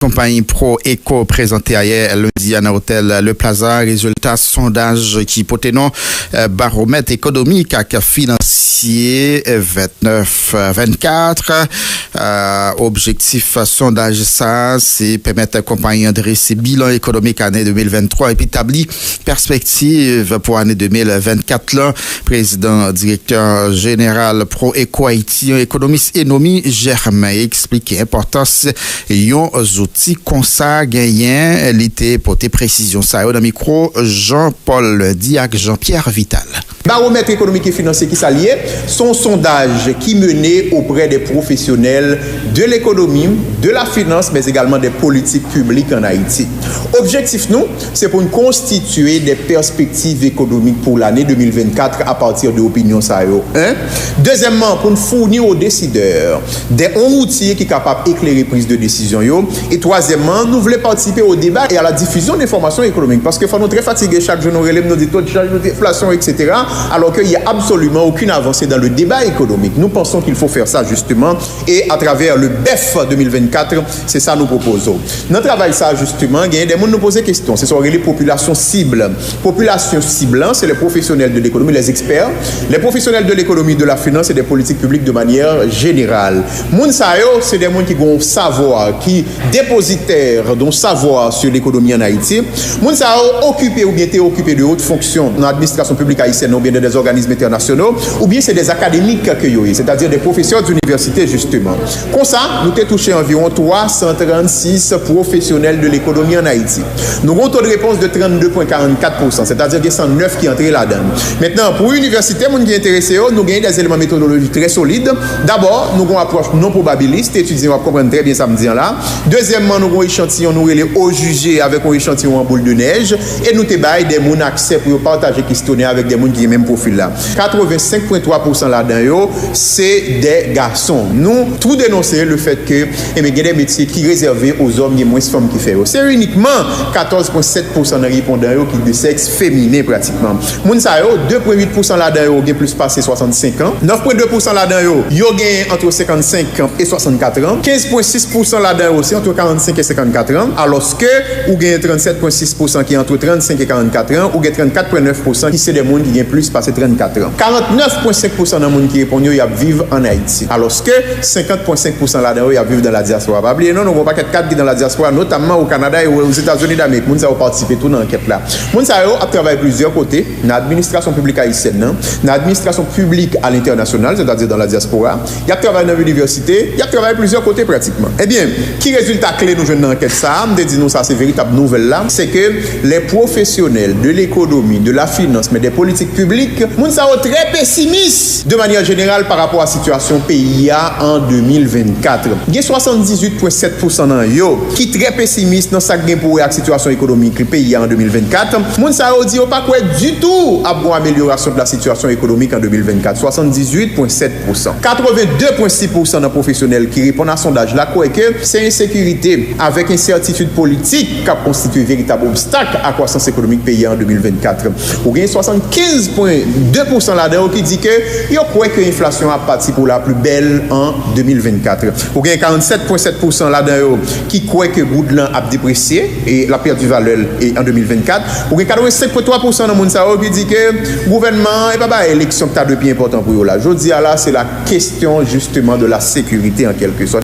Compagnie Pro-Eco présentée hier lundi à l'hôtel Le Plaza. Résultat sondage qui portait non baromètre économique et financier 29-24. Objectif sondage ça, c'est permettre à la compagnie de dresser bilan économique année 2023 et puis établir perspective pour année 2024. Là, président directeur général Pro-Eco Haïti, économiste Enomi Germain expliqué l'importance yon outils comme ça gagnant l'été pour tes précisions ça dans micro Jean-Paul Diac Jean-Pierre Vital. Baromètre économique et financier qui s'allie son sondage qui menait auprès des professionnels de l'économie, de la finance mais également des politiques publiques en Haïti. Objectif nous, c'est pour nous constituer des perspectives économiques pour l'année 2024 à partir de l'opinion ça yo. Deuxièmement, pour nous fournir aux décideurs des outils qui sont capables d'éclairer prise de décision yo. Et troisièmement, nous voulons participer au débat et à la diffusion d'informations économiques parce que nous sommes très fatigués chaque jour, nous relèvons des taux de charge, d'inflation, etc. Alors qu'il n'y a absolument aucune avancée dans le débat économique. Nous pensons qu'il faut faire ça justement et à travers le BEF 2024, c'est ça que nous proposons. Dans le travail ça justement, il y a des gens qui nous posent des questions. Ce sont les populations cibles. Population cible, c'est les professionnels de l'économie, les experts, les professionnels de l'économie, de la finance et des politiques publiques de manière générale. Moun sa yo, c'est des gens qui ont savoir, qui dépositaires d'un savoir sur l'économie en Haïti. Moun sa yo occupé ou bien été occupé de hautes fonctions dans l'administration publique haïtienne ou bien des organismes internationaux, ou bien c'est des académiques c'est-à-dire des professeurs d'université justement. Comme ça, nous avons touché environ 336 professionnels de l'économie en Haïti. Nous avons un taux de réponse de 32,44%, c'est-à-dire qu'il y a 109 qui entrent là-dedans. Maintenant, pour l'université, nous qui intéressés, nous avons des éléments méthodologiques très solides. D'abord, nous avons une approche non probabiliste, étudiants vont comprendre très bien ça me dit là. Deuxièmement, nous avons un échantillon, nous relais au jugé avec un échantillon en boule de neige et nous avons des gens accès pour partager questionnaire avec des gens qui ont le même profil là. 85,3% là-dedans, c'est des garçons. Nous, tout dénoncer le fait que il y a des métiers qui sont réservés aux hommes et moins femmes qui font. C'est uniquement 14,7% de répondants qui sont de sexe féminin pratiquement. Moun sa yo, 2,8% là-dedans, qui plus passé 65 ans. 9,2% là-dedans, yo gagne entre 55 ans et 64 ans. 15,6% là-dedans aussi entre 45 et 54 ans. Alors que, ou gagne 37,6% qui est entre 35 et 44 ans, ou gagne 34,9% qui c'est des gens qui gagnent plus passé 34 ans. 49,5% des gens qui répondent, ils vivent en Haïti. Alors que 50,5% là-dedans, ils vivent dans la diaspora. Pas oublier, non, nous avons pas 4 qui dans la diaspora, notamment au Canada et aux États-Unis d'Amérique. Moun sa ont participé tout dans l'enquête là. Moun sa a travaillé plusieurs côtés, dans l'administration publique haïtienne, dans l'administration publique à l'international, c'est-à-dire dans la diaspora. Il a travaillé dans l'université, il a travaillé plusieurs côtés pratiquement. Eh bien, qui résultat clé nous jeunes dans l'enquête ça, me dit nous ça c'est véritable nouvelle là, c'est que les professionnels de l'économie, de la finance, mais des politiques publiques, moun sa ont très pessimiste de manière générale par rapport à la situation pays en 2024. Il y a 78,7% dans yo qui très pessimiste dans sa pour la situation économique du pays en 2024. Moun sa yo dit pas quoi du tout à bonne amélioration de la situation économique en 2024. 78,7%. 82,6% des professionnels qui répondent à ce sondage là quoi que c'est insécurité avec incertitude politique qui a constitué un véritable obstacle à la croissance économique pays en 2024. Ou bien 75,2% là-dedans qui dit que yo croit que l'inflation a parti pour la plus belle en 2024. Ou bien 47,7% là-dedans qui croit que Goudlan a déprécié et la perte de valeur en 2024. Ou bien 85,3% dans moun sa yo qui dit que le gouvernement et pas élection qui est de bien important pour eux là. Je dis là c'est la question justement de la sécurité en quelque sorte.